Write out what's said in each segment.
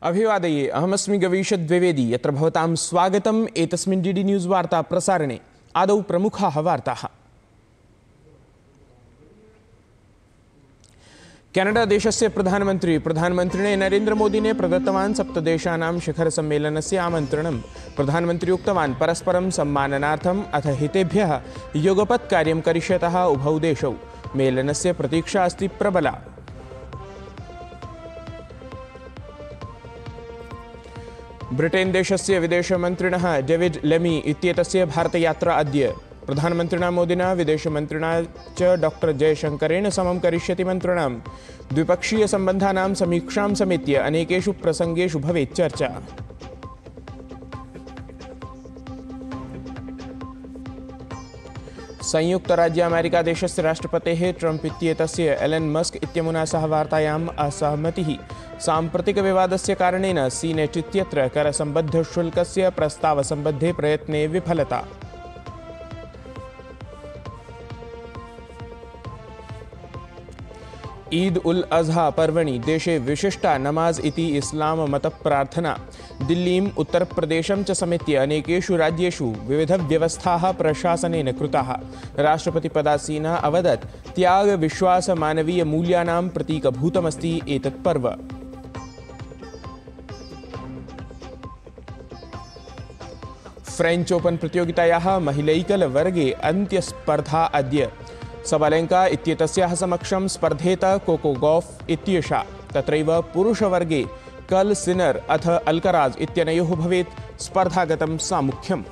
अभिवादये अहमस्मि गवीश द्विवेदी यत्र भवतां स्वागतम् एतस्मिन् डीडी न्यूज़ वार्ता प्रसारणे। आदौ प्रमुखाः वार्ताः। कनाडा देशस्य प्रधानमन्त्रिणे नरेन्द्र मोदिने प्रदत्तवान् सप्तदेशानां शिखरसम्मेलनस्य आमन्त्रणं। प्रधानमन्त्री उक्तवान् परस्परं सम्माननार्थम् अथ हितेभ्यः युगपत् कार्यं करिष्यतः उभौ देशौ। मेलनस्य प्रतीक्षा अस्ति प्रबला। ब्रिटेन देशस्य विदेशमन्त्रिणः डेविड लेमी इत्येतस्य भारतयात्रा अद्य। प्रधानमन्त्रिणा मोदिना विदेशमन्त्रिणा च डॉ जयशंकरेण समं करिष्यति मन्त्रणाम्। द्विपक्षीयसम्बन्धानां समीक्षां समेत्य अनेकेषु प्रसङ्गेषु भवेत् चर्चा। संयुक्तराज्य अमेरिका देशस्य राष्ट्रपतेः ट्रम्प इत्येतस्य एलन मस्क इत्यमुना सह वार्तायाम् असहमतिः। साम्प्रतिकविवादस्य कारणेन सीनेट् इत्यत्र करसम्बद्धशुल्कस्य प्रस्तावसम्बद्धे प्रयत्ने विफलता। ईद उल अज़हा पर्वणि देशे विशिष्टा नमाज इति इस्लाम मतप्रार्थना। दिल्लीम् उत्तरप्रदेशं च समेत्य अनेकेषु राज्येषु विविधव्यवस्थाः प्रशासनेन कृताः। राष्ट्रपतिपदासीना अवदत् त्याग विश्वास मानवीयमूल्यानां प्रतीकभूतमस्ति एतत् पर्व। फ्रेंच ओपन प्रतियोगितायाः महिलैकलवर्गे अन्त्यस्पर्धा अद्य। सबलेंका इत्येतस्याः समक्षं स्पर्धेत कोको गॉफ इत्येषा। तत्रैव पुरुषवर्गे कल सिनर अथ अल्कराज इत्यनयोः भवेत् स्पर्धागतं सामुख्यम्।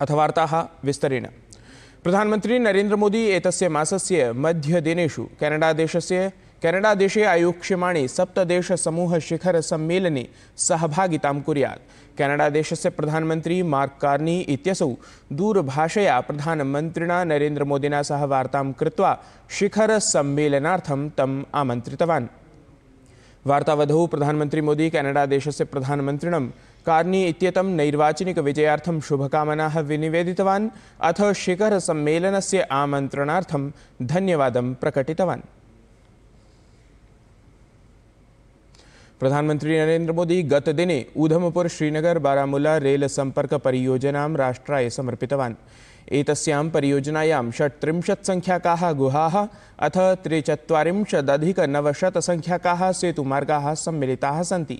अथ वार्ताः विस्तरेण। प्रधानमन्त्री नरेन्द्र मोदी एतस्य मासस्य मध्यदिनेषु कनाडा देशे आयोक्ष्यमाणे सप्तदेशसमूह शिखर सम्मेलने सहभागितां कुर्यात्। कनाडा देशस्य प्रधानमन्त्री मार्क कार्नी इत्यसौ दूरभाषया प्रधानमन्त्रिणा नरेन्द्र मोदिना सह वार्तां कृत्वा शिखर सम्मेलनार्थं तम् आमन्त्रितवान्। वार्तावधौ प्रधानमन्त्री मोदी कनाडा देशस्य प्रधानमन्त्रिणं कार्नी इत्येतं नैर्वाचनिकविजयार्थं शुभकामनाः विनिवेदितवान् अथ शिखर सम्मेलनस्य आमन्त्रणार्थं धन्यवादं प्रकटितवान्। प्रधानमंत्री नरेन्द्र मोदी गतदिने उधमपुर श्रीनगर बारामुला रेल संपर्क परियोजनां राष्ट्राय समर्पितवान्। एतस्यां परियोजनायां 36 संख्याकाः गुहाः अथ 43,900 संख्याकाः सेतुमार्गाः सम्मिलिताः सन्ति।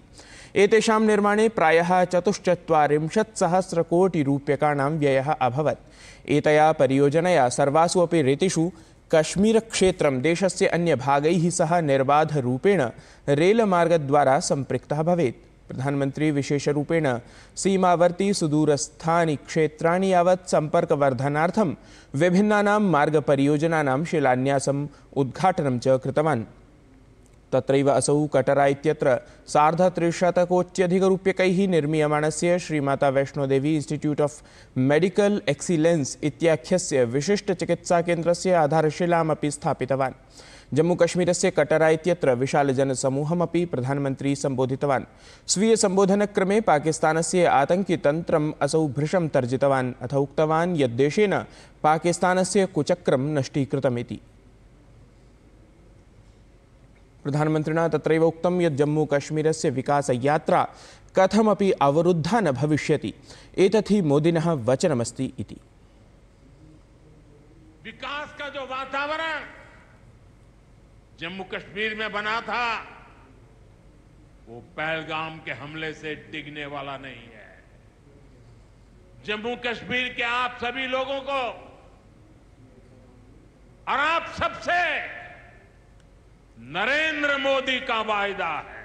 एतेषां निर्माणे प्रायः 44,000 कोटि रूप्यकाणां व्ययः अभवत्। एतया परियोजनया सर्वासु अपि रीतिषु कश्मीरक्षेत्रं देशस्य अन्यभागैः सह निर्बाधरूपेण रेलमार्गद्वारा सम्पृक्तः भवेत्। प्रधानमन्त्री विशेषरूपेण सीमावर्ती सुदूरस्थानि क्षेत्राणि यावत् सम्पर्कवर्धनार्थं विभिन्नानां मार्गपरियोजनानां शिलान्यासम् उद्घाटनं च कृतवान्। तत्रैव असौ कटरा इत्यत्र 350 कोट्यधिकरूप्यकैः निर्मीयमाणस्य Shri Mata Vaishno Devi Institute of Medical Excellence इत्याख्यस्य विशिष्टचिकित्साकेन्द्रस्य आधारशिलामपि स्थापितवान्। जम्मूकश्मीरस्य कटरा इत्यत्र विशालजनसमूहमपि प्रधानमन्त्री सम्बोधितवान्। स्वीयसम्बोधनक्रमे पाकिस्तानस्य आतङ्कितन्त्रम् असौ भृशं तर्जितवान् अथ उक्तवान् यत् देशेन पाकिस्तानस्य कुचक्रं नष्टीकृतमिति। प्रधानमन्त्रिणा तत्रैव उक्तं यत् जम्मूकश्मीरस्य विकासयात्रा कथमपि अवरुद्धा न भविष्यति। एतत् हि मोदिनः वचनमस्ति इति। विकास का जो वातावरण जम्मू कश्मीर में बना था वो पहलगाम के हमले से डिगने वाला नहीं है। जम्मू कश्मीर के आप सभी लोगों को और आप सबसे नरेंद्र मोदी का वायदा है।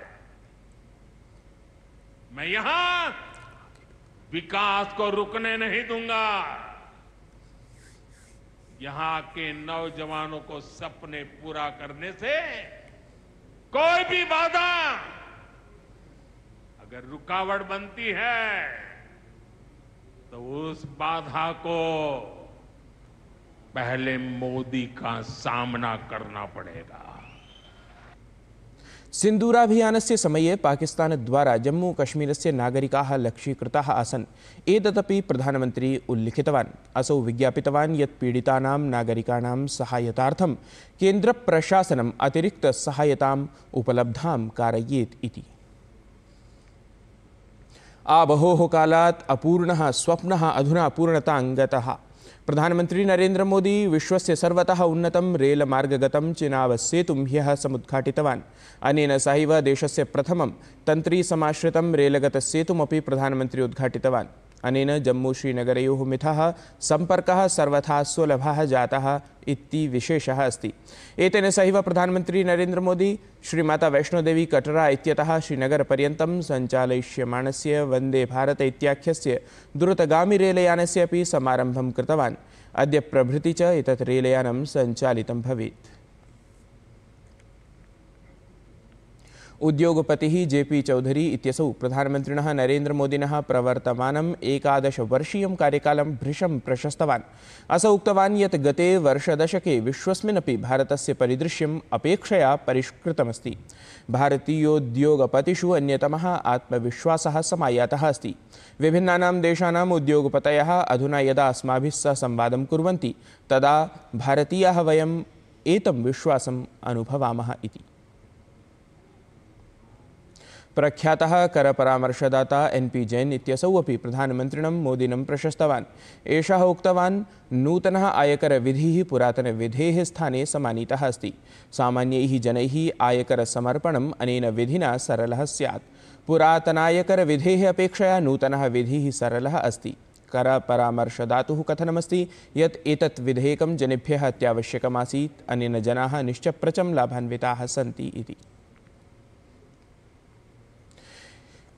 मैं यहां विकास को रुकने नहीं दूंगा। यहां के नौजवानों को सपने पूरा करने से कोई भी बाधा अगर रुकावट बनती है तो उस बाधा को पहले मोदी का सामना करना पड़ेगा। सिन्दूराभियानस्य समये पाकिस्तानद्वारा जम्मूकश्मीरस्य नागरिकाः लक्ष्यीकृताः आसन्। एतदपि प्रधानमन्त्री उल्लिखितवान्। असौ विज्ञापितवान् यत् पीडितानां नागरिकाणां सहायतार्थं केन्द्रप्रशासनम् अतिरिक्तसहायताम् उपलब्धां कारयेत् इति। आबहोः कालात् अपूर्णः स्वप्नः अधुना पूर्णतां गतः। प्रधानमन्त्री नरेन्द्र मोदी विश्वस्य सर्वतः उन्नतं रेलमार्गगतं चिनाब सेतुं ह्यः समुद्घाटितवान्। अनेन सहैव देशस्य प्रथमं तन्त्रीसमाश्रितं रेलगतसेतुमपि प्रधानमन्त्री उद्घाटितवान्। अनेन जम्मूश्रीनगरयोः मिथः सम्पर्कः सर्वथा सुलभः जातः इति विशेषः अस्ति। एतेन सहैव प्रधानमन्त्री नरेन्द्र मोदी श्रीमाता वैष्णोदेवी कटरा इत्यतः श्रीनगरपर्यन्तं सञ्चालयिष्यमाणस्य वन्दे भारत इत्याख्यस्य द्रुतगामी रेलयानस्य अपि समारम्भं कृतवान्। अद्य प्रभृति च एतत् रेलयानं सञ्चालितं भवेत्। उद्योगपतिः जेपी चौधरी इत्यसौ प्रधानमन्त्रिणः नरेन्द्र मोदिनः प्रवर्तमानं 11 वर्षीयं कार्यकालं भृशं प्रशस्तवान्। असौ उक्तवान् यत् गते वर्षदशके विश्वस्मिन्नपि भारतस्य परिदृश्यम् अपेक्षया परिष्कृतमस्ति। भारतीयोद्योगपतिषु अन्यतमः आत्मविश्वासः समायातः अस्ति। विभिन्नानां देशानाम् उद्योगपतयः अधुना यदा अस्माभिः सह संवादं कुर्वन्ति तदा भारतीयाः वयम् एतं विश्वासम् अनुभवामः इति। प्रख्यातः करपरामर्शदाता NP जैन इत्यसौ अपि प्रधानमन्त्रिणं मोदिनं प्रशस्तवान्। एषः उक्तवान् नूतनः आयकरविधिः पुरातनविधेः स्थाने समानीतः अस्ति। सामान्यैः जनैः आयकरसमर्पणम् अनेन विधिना सरलः स्यात्। पुरातनायकरविधेः अपेक्षया नूतनः विधिः सरलः अस्ति। करपरामर्शदातुः कथनमस्ति यत् एतत् विधेयकं जनेभ्यः अत्यावश्यकमासीत्। अनेन जनाः निश्चप्रचं लाभान्विताः सन्ति इति।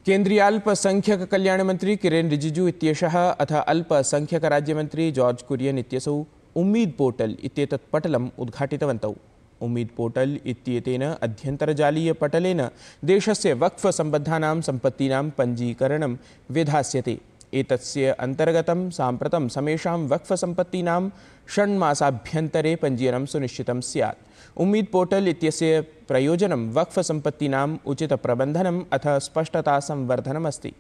केन्द्रीयाल्पसंख्यक कल्याण मंत्री किरेन रिजिजू इत्येषः अथ अल्पसंख्यक राज्यमंत्री जॉर्ज कुरियन इत्यसौ उम्मीद पोर्टल इत्येतत् पटलम् उद्घाटितवन्तौ। उम्मीद पोर्टल इत्येतेन अध्यन्तर्जालीयपटलेन देशस्य वक्फ सम्बद्धानां सम्पत्तीनां पञ्जीकरणं विधास्यते। एतस्य अन्तर्गतं साम्प्रतं समेषां वक्फ सम्पत्तीनां 6 मासाभ्यन्तरे पञ्जीयनं सुनिश्चितं स्यात्। उम्मीद पोर्टल इत्यस्य प्रयोजनं वक्फ सम्पत्तीनाम् उचितप्रबन्धनम् अथ स्पष्टता संवर्धनम् अस्ति।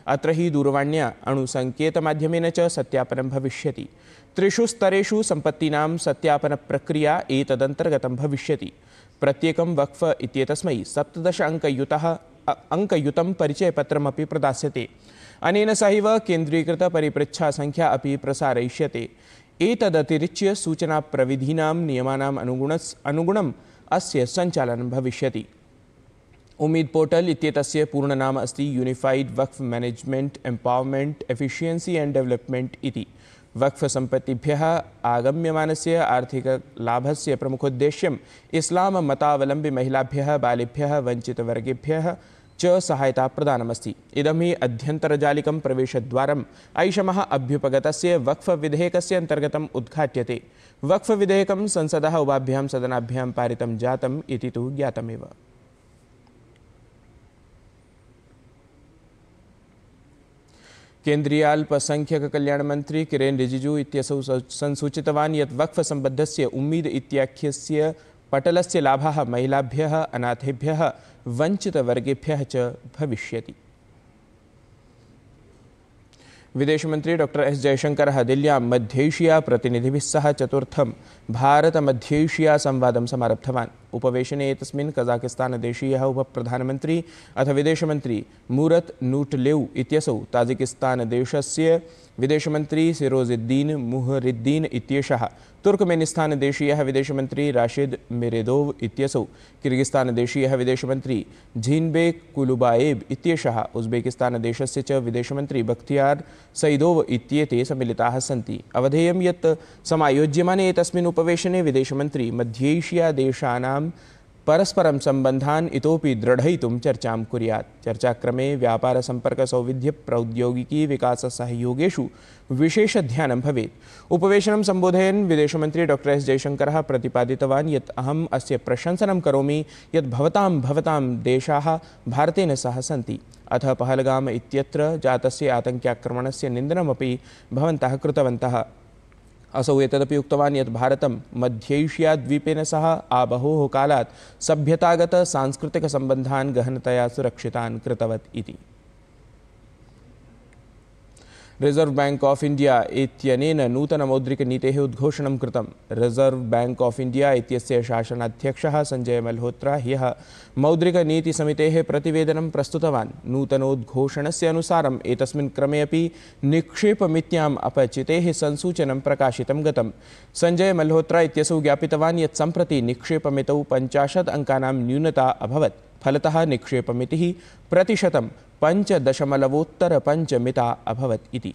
अत्र हि दूरवाण्या अणुसङ्केतमाध्यमेन च सत्यापनं भविष्यति। 3 स्तरेषु सम्पत्तीनां सत्यापनप्रक्रिया एतदन्तर्गतं भविष्यति। प्रत्येकं वक्फ इत्येतस्मै 17 अङ्कयुतं परिचयपत्रमपि प्रदास्यते। अनेन सहैव केन्द्रीकृतपरिपृच्छासङ्ख्या अपि प्रसारयिष्यते। एतदतिरिच्य सूचनाप्रविधीनां नियमानाम् अनुगुणम् अस्य सञ्चालनं भविष्यति। उम्मीद पोर्टल इत्येतस्य पूर्णनाम अस्ति unified Waqf management empowerment efficiency and development इति। वक्फ सम्पत्तिभ्यः आगम्यमानस्य आर्थिकलाभस्य प्रमुखोद्देश्यम् इस्लाम मतावलम्बी महिलाभ्यः, बालेभ्यः, वञ्चितवर्गेभ्यः च सहायता प्रदानमस्ति। इदं हि अध्यन्तर्जालिकं प्रवेशद्वारम् ऐषमः अभ्युपगतस्य वक्फ विधेयकस्य अन्तर्गतम् उद्घाट्यते। वक्फ विधेयकं संसदः उभाभ्यां सदनाभ्यां पारितं जातम् इति तु ज्ञातमेव। केन्द्रीयाल्पसंख्यक कल्याण मंत्री किरेन रिजिजू इत्यसौ संसूचितवान् यत् वक्फ सम्बद्धस्य उम्मीद इत्याख्यस्य पटलस्य लाभः महिलाभ्यः, अनाथेभ्यः, वञ्चितवर्गेभ्यः च भविष्यति। विदेशमंत्री डॉक्टर एस जयशंकरः दिल्ल्यां मध्यएशिया प्रतिनिधिभिः सह चतुर्थं भारत-मध्यएशिया संवादं समारब्धवान्। उपवेशने एतस्मिन् कजाकिस्तानदेशीयः उपप्रधानमन्त्री अथ विदेशमन्त्री मूरत नूटलेव इत्यसौ ताजिकिस्तानदेशस्य विदेशमन्त्री सिरोजिद्दीन मुहरिद्दीन इत्येषः, तुर्कमेनिस्तानदेशीयः विदेशमन्त्री राशिद मिरेदोव इत्यसौ, किर्गिस्तानदेशीयः विदेशमन्त्री झीनबेक कुलुबाएव इत्येषः, उज्बेकिस्तानदेशस्य च विदेशमन्त्री बख्तियार सईदोव इत्येते सम्मिलिताः सन्ति। अवधेयं यत् समायोज्यमाने एतस्मिन् उपवेशने विदेशमन्त्री मध्यएशिया देशानां परस्परं सम्बन्धान् इतोपि दृढयितुं चर्चां कुर्यात्। चर्चाक्रमे व्यापार सम्पर्क सौविध्य प्रौद्योगिकी विकास सहयोगेषु विशेषध्यानं भवेत्। उपवेशनं सम्बोधयन् विदेशमन्त्री डॉक्टर एस जयशंकरः प्रतिपादितवान् यत् अहम् अस्य प्रशंसनं करोमि यत् भवतां देशाः भारतेन सह सन्ति। अथ पहलगाम इत्यत्र जातस्य आतङ्क्याक्रमणस्य निन्दनमपि भवन्तः कृतवन्तः। असौ एतदपि उक्तवान् यत् भारतं मध्यैशियाद्वीपेन सह आबहोः कालात् सभ्यतागत सांस्कृतिकसम्बन्धान् गहनतया सुरक्षितान् कृतवत् इति। रिजर्व बैंक ऑफ इंडिया इत्यनेन नूतनमौद्रिकनीतेः उद्घोषणं कृतम्। रिजर्व बैंक ऑफ इंडिया इत्यस्य शासनाध्यक्षः संजय मल्होत्रा ह्यः मौद्रिकनीतिसमितेः प्रतिवेदनं प्रस्तुतवान्। नूतनोद्घोषणस्य अनुसारम् एतस्मिन् क्रमे अपि निक्षेपमित्याम् अपचितेः संसूचनं प्रकाशितं गतम्। संजय मल्होत्रा इत्यसौ ज्ञापितवान् यत् सम्प्रति निक्षेपमितौ 50 अंकानां न्यूनता अभवत्। फलतः निक्षेपमितिः प्रतिशतं 5.5 मिता अभवत् इति।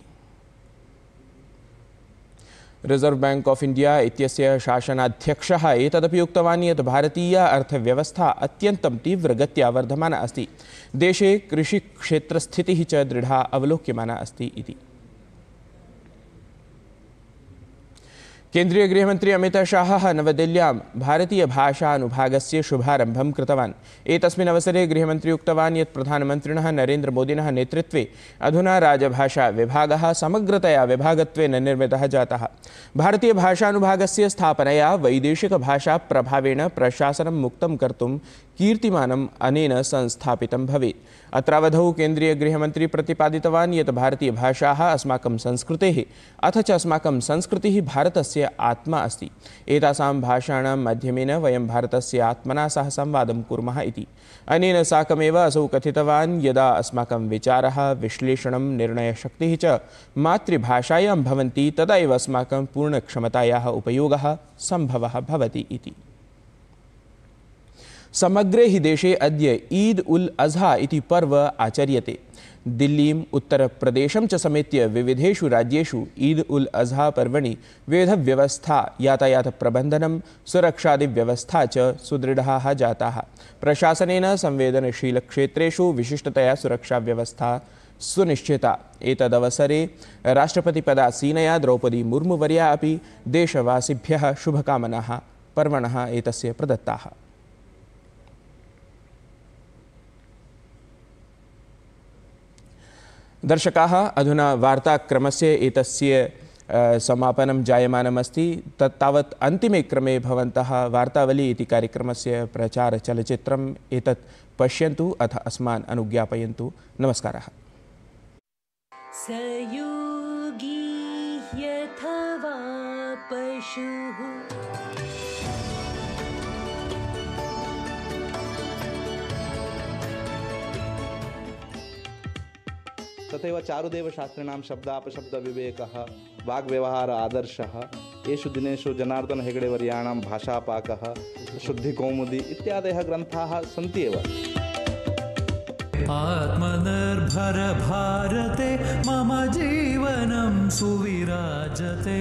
रिजर्व बैंक ऑफ इंडिया इत्यस्य शासनाध्यक्षः एतदपि उक्तवान् यत् भारतीय अर्थव्यवस्था अत्यन्तं तीव्रगत्या वर्धमाना अस्ति। देशे कृषिक्षेत्रस्थितिः च दृढा अवलोक्यमाना अस्ति इति। केन्द्रीय गृहमन्त्री अमित शाहः नवदिल्ल्यां भारतीय भाषानुभागस्य शुभारम्भं कृतवान्। एतस्मिन् अवसरे गृहमन्त्री उक्तवान् यत् प्रधानमन्त्रिणः नरेन्द्रमोदिनः नेतृत्वे अधुना राजभाषा विभागः समग्रतया विभागत्वेन निर्मितः जातः। भारतीय भाषानुभागस्य स्थापनया वैदेशिकभाषाप्रभावेण प्रशासनं मुक्तं कर्तुं कीर्तिमानम् अनेन संस्थापितं भवेत्। अत्रावधौ केन्द्रीय गृहमन्त्री प्रतिपादितवान् यत् भारतीयभाषाः अस्माकं संस्कृतेः अथ च अस्माकं संस्कृतिः भारतस्य आत्मा अस्ति। एतासां भाषाणां माध्यमेन वयं भारतस्य आत्मना सह संवादं कुर्मः इति। अनेन साकमेव असौ कथितवान् यदा अस्माकं विचारः, विश्लेषणं, निर्णयशक्तिः च मातृभाषायां भवन्ति तदा एव अस्माकं पूर्णक्षमतायाः उपयोगः सम्भवः भवति इति। समग्रे हि देशे अद्य ईद उल अज़हा इति पर्व आचर्यते। दिल्लीं, उत्तरप्रदेशं च समेत्य विविधेषु राज्येषु ईद उल अज़हा पर्वणि विविधव्यवस्था, यातायातप्रबन्धनं, सुरक्षादिव्यवस्था च सुदृढाः जाताः। प्रशासनेन संवेदनशीलक्षेत्रेषु विशिष्टतया सुरक्षाव्यवस्था सुनिश्चिता। एतदवसरे राष्ट्रपतिपदासीनया द्रौपदी मुर्मुवर्या अपि देशवासिभ्यः शुभकामनाः पर्वणः एतस्य प्रदत्ताः। दर्शकाः, अधुना वार्ताक्रमस्य एतस्य समापनं जायमानमस्ति। तत्तावत् अन्तिमे क्रमे भवन्तः वार्तावली इति कार्यक्रमस्य प्रचारचलच्चित्रम् एतत् पश्यन्तु अथ अस्मान् अनुज्ञापयन्तु। नमस्कारः। सयोगी यथवा पशुः तथैव चारुदेवशास्त्रिणां शब्दापशब्दविवेकः, वाग्व्यवहार आदर्शः, येषु दिनेषु जनार्दन हेगडेवर्याणां भाषापाकः, शुद्धिकौमुदी इत्यादयः ग्रन्थाः सन्ति एव। आत्मनिर्भर भारते मम जीवनं सुविराजते।